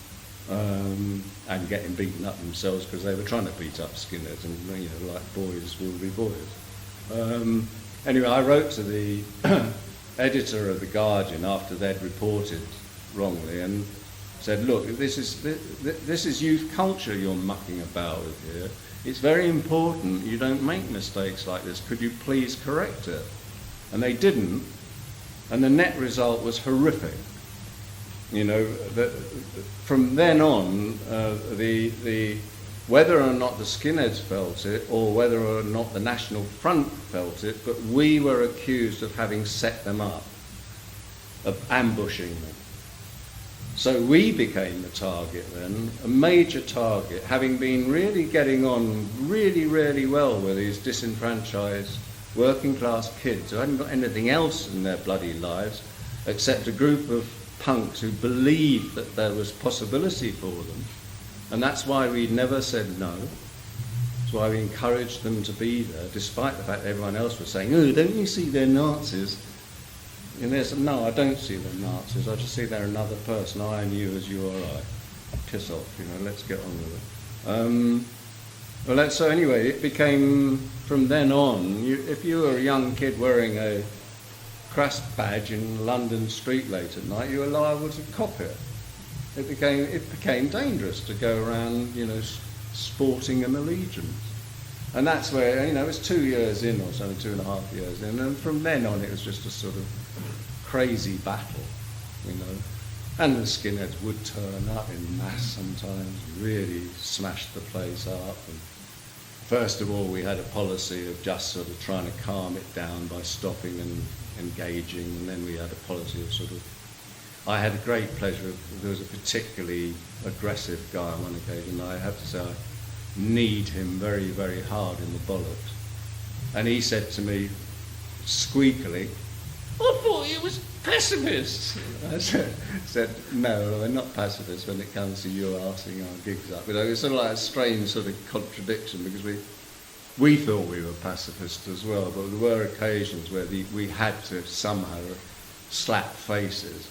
and getting beaten up themselves because they were trying to beat up skinheads, and you know, like boys will be boys. Anyway, I wrote to the editor of The Guardian after they'd reported wrongly and said, look, this is youth culture you're mucking about with here. It's very important you don't make mistakes like this. Could you please correct it? And they didn't, and the net result was horrific. You know, from then on, whether or not the skinheads felt it, or whether or not the National Front felt it, but we were accused of having set them up, of ambushing them. So we became the target then, a major target, having been really getting on really well with these disenfranchised working class kids who hadn't got anything else in their bloody lives except a group of punks who believed that there was possibility for them. And that's why we never said no. That's why we encouraged them to be there, despite the fact that everyone else was saying, oh, don't you see they're Nazis? And they said, no, I don't see them Nazis. I just see they're another person. I and you as you or I. Piss off, you know, let's get on with it. So anyway, it became, from then on, if you were a young kid wearing a crest badge in London street late at night, you were liable to cop it. It became dangerous to go around, you know, sporting an allegiance. And that's where, you know, it was 2 years in or something, 2.5 years in, and from then on it was just a sort of crazy battle, you know. And the skinheads would turn up in mass sometimes, really smash the place up. And first of all, we had a policy of just sort of trying to calm it down by stopping and engaging, and then we had a policy of sort of, I had a great pleasure of, there was a particularly aggressive guy on one occasion, I have to say I kneed him very hard in the bollocks. And he said to me, squeakily, I thought you was pacifists. I said, no, we're not pacifists when it comes to you arsing our gigs up. You know, it's sort of like a strange sort of contradiction, because we thought we were pacifists as well, but there were occasions where we had to somehow slap faces.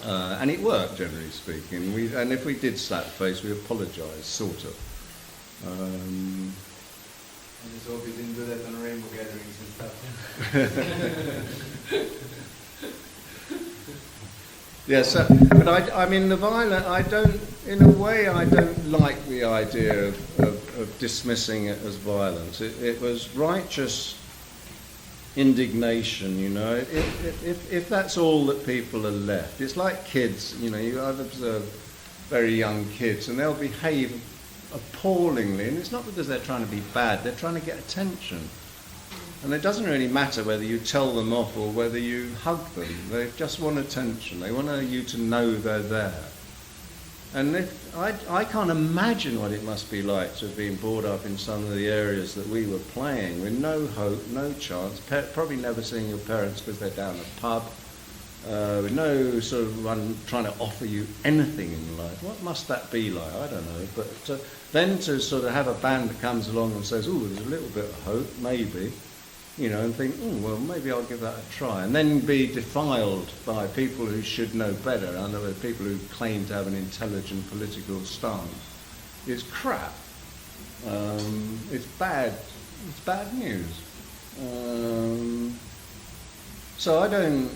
And it worked, generally speaking. And if we did slap face, we apologised, sort of. And let's hope you didn't do that on rainbow gatherings and stuff. Yes, but I mean, the violent, I don't like the idea of dismissing it as violence. It was righteous indignation, you know. If that's all that people are left, it's like kids, you know, I've observed very young kids, and they'll behave appallingly, and it's not because they're trying to be bad, they're trying to get attention. And it doesn't really matter whether you tell them off or whether you hug them. They just want attention. They want you to know they're there. And I can't imagine what it must be like to have been brought up in some of the areas that we were playing with no hope, no chance, probably never seeing your parents because they're down a pub, with no sort of one trying to offer you anything in life. What must that be like? I don't know. But then to sort of have a band that comes along and says, oh, there's a little bit of hope, maybe, you know, and think, oh, well, maybe I'll give that a try. And then be defiled by people who should know better, in other words, people who claim to have an intelligent political stance. It's crap. It's bad. It's bad news. So I don't...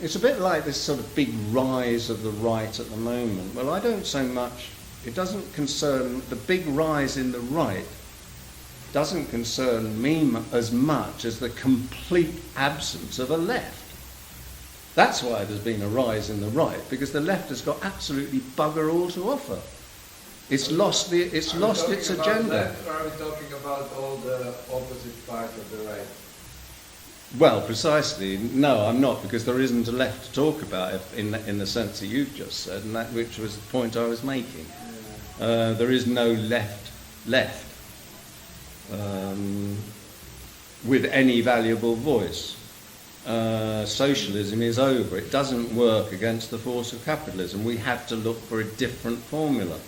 It's a bit like this sort of big rise of the right at the moment. Well, I don't so much... It doesn't concern... The big rise in the right doesn't concern me as much as the complete absence of a left. That's why there's been a rise in the right, because the left has got absolutely bugger all to offer. It's lost its agenda. Left, or are we talking about all the opposite parts of the right? Well, precisely. No, I'm not, because there isn't a left to talk about in the sense that you've just said, and that which was the point I was making. Yeah. There is no left. With any valuable voice. Socialism is over. It doesn't work against the force of capitalism. We have to look for a different formula.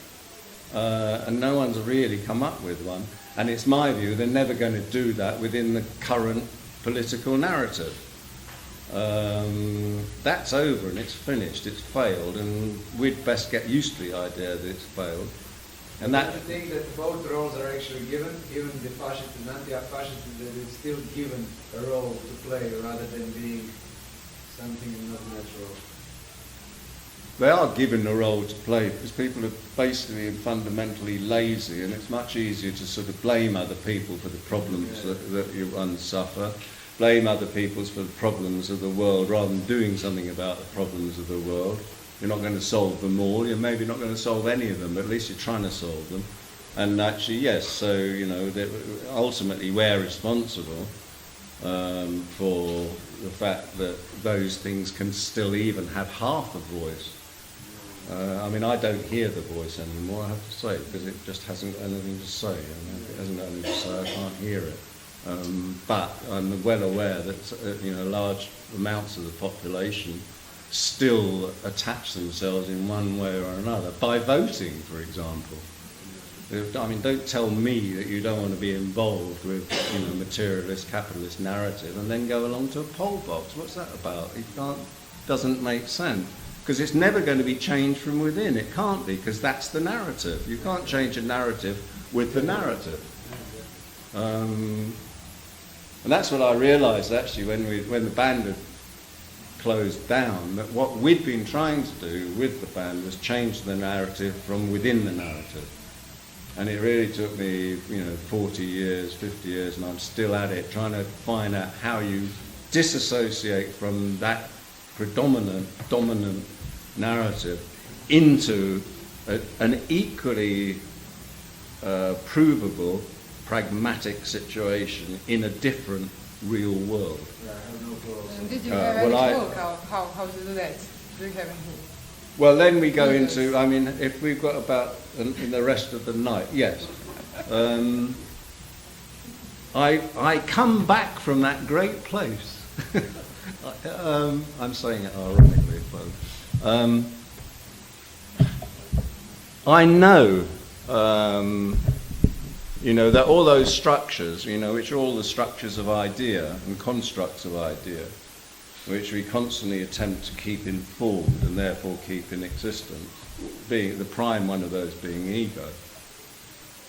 And no one's really come up with one. And it's my view they're never going to do that within the current political narrative. That's over and it's finished, it's failed, and we'd best get used to the idea that it's failed. And that you think that both roles are actually given the fascist and anti-fascist, that it's still given a role to play rather than being something not natural? They are given a role to play because people are basically and fundamentally lazy, and it's much easier to sort of blame other people for the problems that you suffer, blame other people for the problems of the world rather than doing something about the problems of the world. You're not going to solve them all, you're maybe not going to solve any of them, but at least you're trying to solve them. And actually, yes, so, you know, ultimately we're responsible for the fact that those things can still even have half a voice. I mean, I don't hear the voice anymore, I have to say, because it just hasn't got anything to say. I mean, if it hasn't got anything to say, I can't hear it. But I'm well aware that, you know, large amounts of the population still attach themselves in one way or another by voting, for example. I mean, don't tell me that you don't want to be involved with, you know, materialist capitalist narrative and then go along to a poll box. What's that about? It doesn't make sense, because it's never going to be changed from within. It can't be, because that's the narrative. You can't change a narrative with the narrative. And that's what I realised actually when the band had closed down, that what we'd been trying to do with the band was change the narrative from within the narrative. And it really took me, you know, 40 years, 50 years, and I'm still at it, trying to find out how you disassociate from that dominant narrative into an equally provable, pragmatic situation in a different real world. And did you have any clue how to do that? Do you have any? Well, then we go into, I mean, if we've got about in the rest of the night, yes. I come back from that great place. I'm saying it ironically, but I know, you know, that all those structures, you know, which are all the structures of idea and constructs of idea, which we constantly attempt to keep informed and therefore keep in existence, being the prime one of those being ego,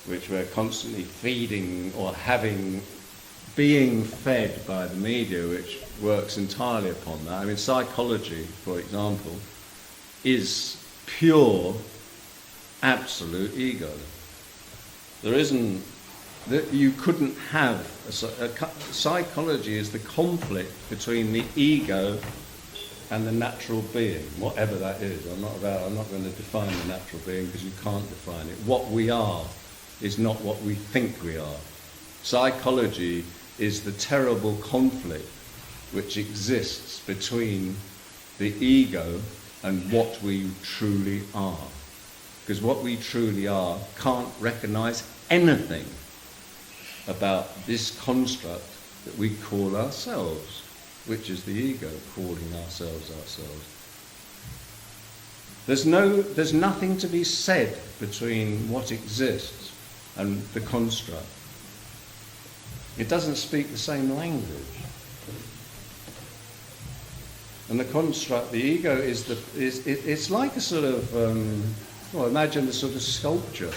which we're constantly feeding or being fed by the media, which works entirely upon that. I mean, psychology, for example, is pure, absolute ego. There isn't, you couldn't have, psychology is the conflict between the ego and the natural being, whatever that is. I'm not going to define the natural being because you can't define it. What we are is not what we think we are. Psychology is the terrible conflict which exists between the ego and what we truly are. Because what we truly are can't recognize anything about this construct that we call ourselves, which is the ego calling ourselves ourselves. There's nothing to be said between what exists and the construct. It doesn't speak the same language. And the construct, the ego, it's like a sort of, well, imagine a sort of sculpture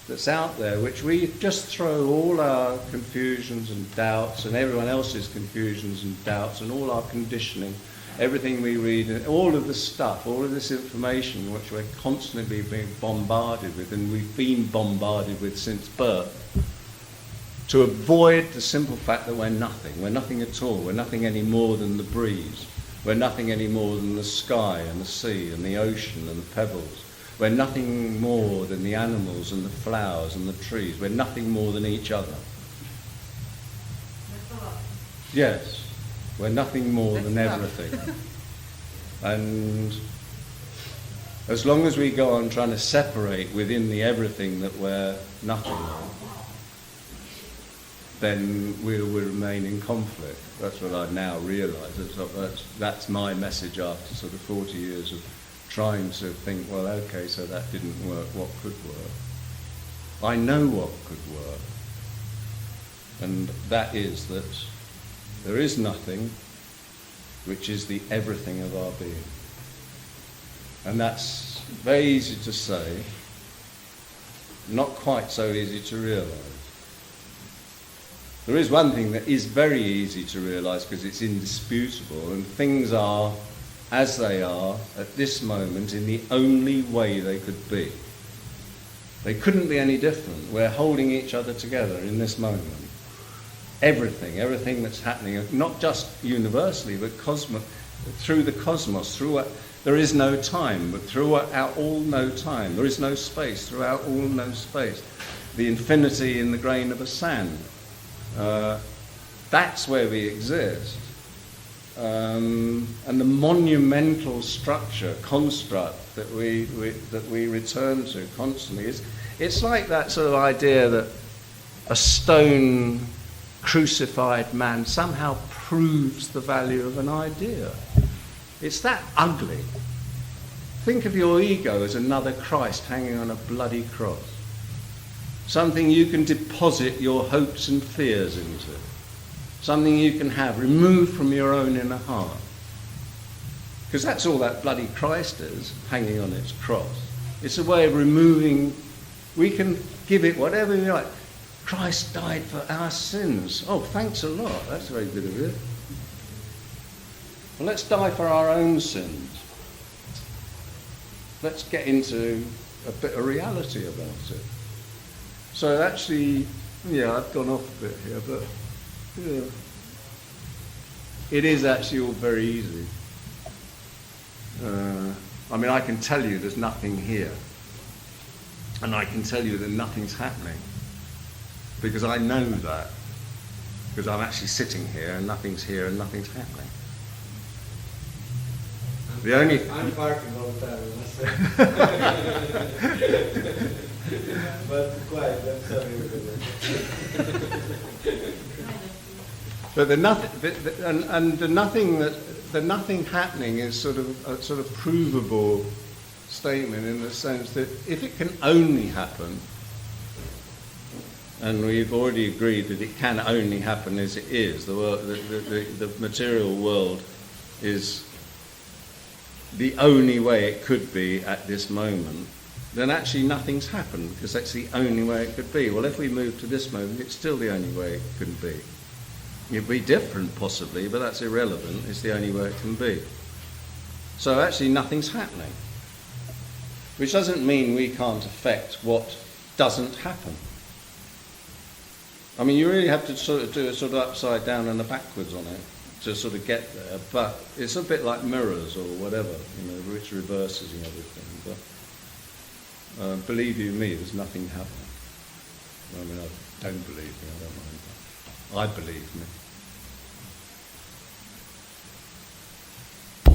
that's out there, which we just throw all our confusions and doubts and everyone else's confusions and doubts and all our conditioning, everything we read, and all of the stuff, all of this information which we're constantly being bombarded with, and we've been bombarded with since birth, to avoid the simple fact that we're nothing at all, we're nothing any more than the breeze, we're nothing any more than the sky and the sea and the ocean and the pebbles. We're nothing more than the animals and the flowers and the trees. We're nothing more than each other. Yes, we're nothing more than everything. And as long as we go on trying to separate within the everything that we're nothing, then we will remain in conflict. That's what I now realise. That's my message after sort of 40 years of trying to think, well, okay, so that didn't work, what could work? I know what could work. and that is that there is nothing which is the everything of our being. And that's very easy to say, not quite so easy to realise. There is one thing that is very easy to realise because it's indisputable, and things are as they are at this moment in the only way they could be. They couldn't be any different. We're holding each other together in this moment. Everything that's happening, not just universally, but through the cosmos, there is no time, but throughout all no time. There is no space, throughout all no space. The infinity in the grain of a sand. That's where we exist. And the monumental construct that we return to constantly it's like that sort of idea that a stone crucified man somehow proves the value of an idea. It's that ugly. Think of your ego as another Christ hanging on a bloody cross. Something you can deposit your hopes and fears into. Something you can have removed from your own inner heart. Because that's all that bloody Christ is, hanging on its cross. It's a way of removing, we can give it whatever we like. Christ died for our sins. Oh, thanks a lot. That's very good of you. Well, let's die for our own sins. Let's get into a bit of reality about it. So actually, yeah, I've gone off a bit here, but yeah, it is actually all very easy. I mean, I can tell you there's nothing here. And I can tell you that nothing's happening. Because I know that. Because I'm actually sitting here and nothing's here and nothing's happening. I'm parking all the time, I must say. But quiet, I'm sorry. But the nothing happening is sort of a sort of provable statement in the sense that if it can only happen, and we've already agreed that it can only happen as it is, the material world is the only way it could be at this moment, then actually nothing's happened because that's the only way it could be. Well, if we move to this moment, it's still the only way it can be. It'd be different possibly, but that's irrelevant. It's the only way it can be. So actually nothing's happening. Which doesn't mean we can't affect what doesn't happen. I mean, you really have to sort of do a sort of upside down and a backwards on it to sort of get there, but it's a bit like mirrors or whatever, which reverses and everything. But believe you me, there's nothing happening. I mean, I don't believe me, I don't mind that. I believe me.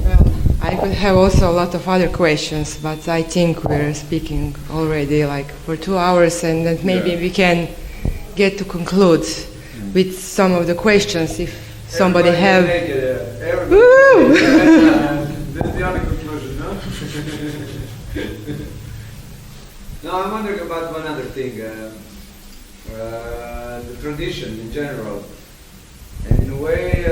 Well, I could have also a lot of other questions, but I think we're speaking already like for 2 hours, and then maybe we can get to conclude with some of the questions if somebody have. Woo! That's the only conclusion, no? No, I'm wondering about one other thing. The tradition in general. And in a way,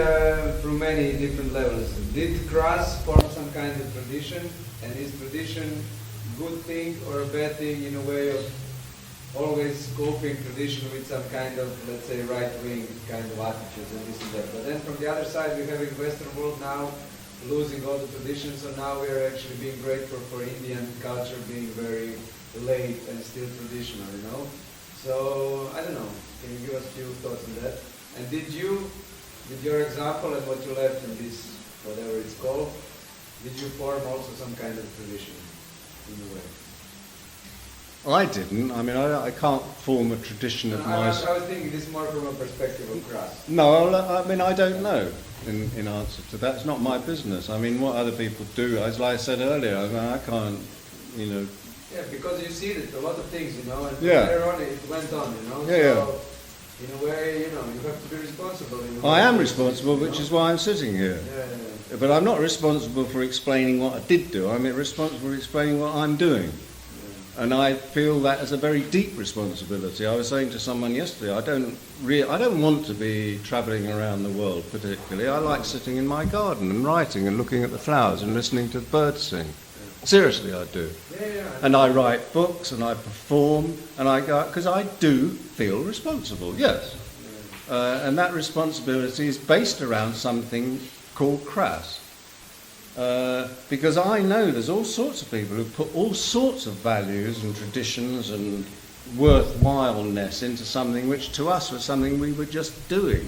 through many different levels. Did Cross form some kind of tradition? And is tradition a good thing or a bad thing in a way of always coping tradition with some kind of, let's say, right-wing kind of attitudes and this and that. But then from the other side, we're having Western world now losing all the traditions, so now we're actually being grateful for Indian culture being very late and still traditional, So, I don't know, can you give us a few thoughts on that? And did you, with your example and what you left in this, whatever it's called, did you form also some kind of tradition in a way? I didn't. I mean, I can't form a tradition of my... I was thinking this more from a perspective of Cross. No, I mean, I don't know in answer to that. It's not my business. I mean, what other people do, as I said earlier, I mean, I can't, Yeah, because you see that a lot of things, and yeah. later on it went on, Yeah, so in a way, you have to be responsible. I am responsible, which is why I'm sitting here. Yeah. But I'm not responsible for explaining what I did do. I'm responsible for explaining what I'm doing. And I feel that as a very deep responsibility. I was saying to someone yesterday, I don't want to be travelling around the world particularly. I like sitting in my garden and writing and looking at the flowers and listening to the birds sing. Seriously, I do. And I write books and I perform and I go, because I do feel responsible, yes. And that responsibility is based around something called crass. Because I know there's all sorts of people who put all sorts of values and traditions and worthwhileness into something which to us was something we were just doing.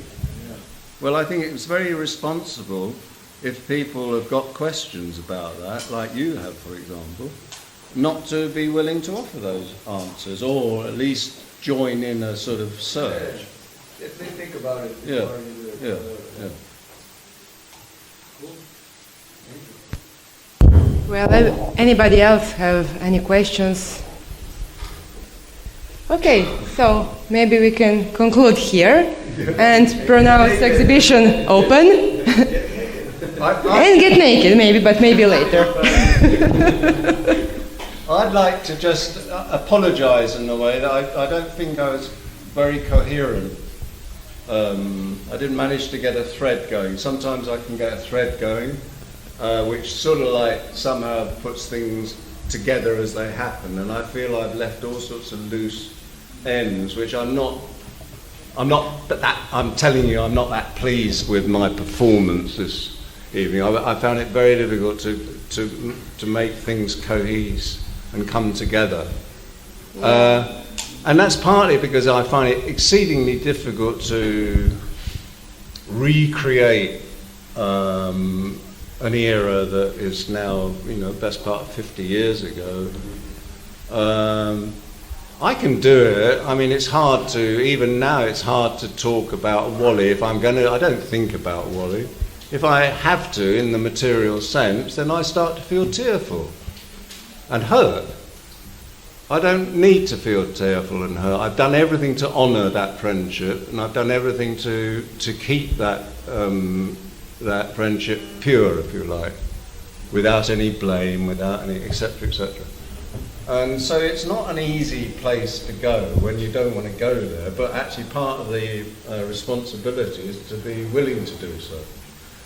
Yeah. Well, I think it was very irresponsible if people have got questions about that, like you have, for example, not to be willing to offer those answers or at least join in a sort of search. If they think about it before you do it. Yeah. Well, anybody else have any questions? Okay, so maybe we can conclude here and pronounce the exhibition open. And get naked, maybe, but maybe later. I'd like to just apologise in a way that I don't think I was very coherent. I didn't manage to get a thread going. Sometimes I can get a thread going, which sort of like somehow puts things together as they happen, and I feel I've left all sorts of loose ends, which I'm telling you, I'm not that pleased with my performance this evening. I found it very difficult to make things cohese and come together. And that's partly because I find it exceedingly difficult to recreate an era that is now, best part of 50 years ago. I can do it. I mean, it's hard to, even now it's hard to talk about Wally if I'm going to, I don't think about Wally. If I have to, in the material sense, then I start to feel tearful and hurt. I don't need to feel tearful and hurt. I've done everything to honour that friendship, and I've done everything to keep that friendship pure, if you like, without any blame, without any, etc., etc. And so it's not an easy place to go when you don't want to go there, but actually part of the responsibility is to be willing to do so.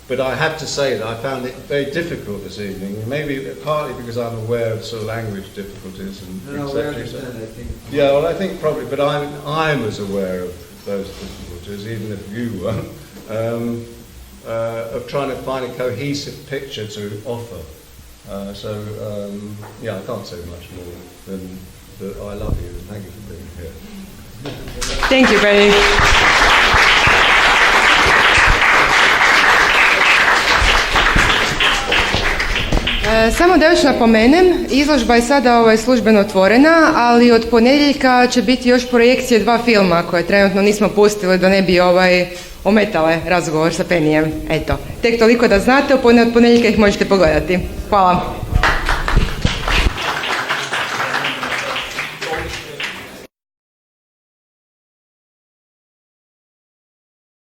But I have to say that I found it very difficult this evening, maybe partly because I'm aware of sort of language difficulties and etc. Yeah, well, I think probably, but I'm as aware of those difficulties, even if you weren't, of trying to find a cohesive picture to offer. Yeah, I can't say much more than that I love you and thank you for being here. Thank you, Benny. Samo da još napomenem, izložba je sada službeno otvorena, ali od ponedjeljka će biti još projekcije 2 filma koje trenutno nismo pustili da ne bi ometale razgovor sa Penijem. Eto, tek toliko da znate, od ponedjeljka ih možete pogledati. Hvala.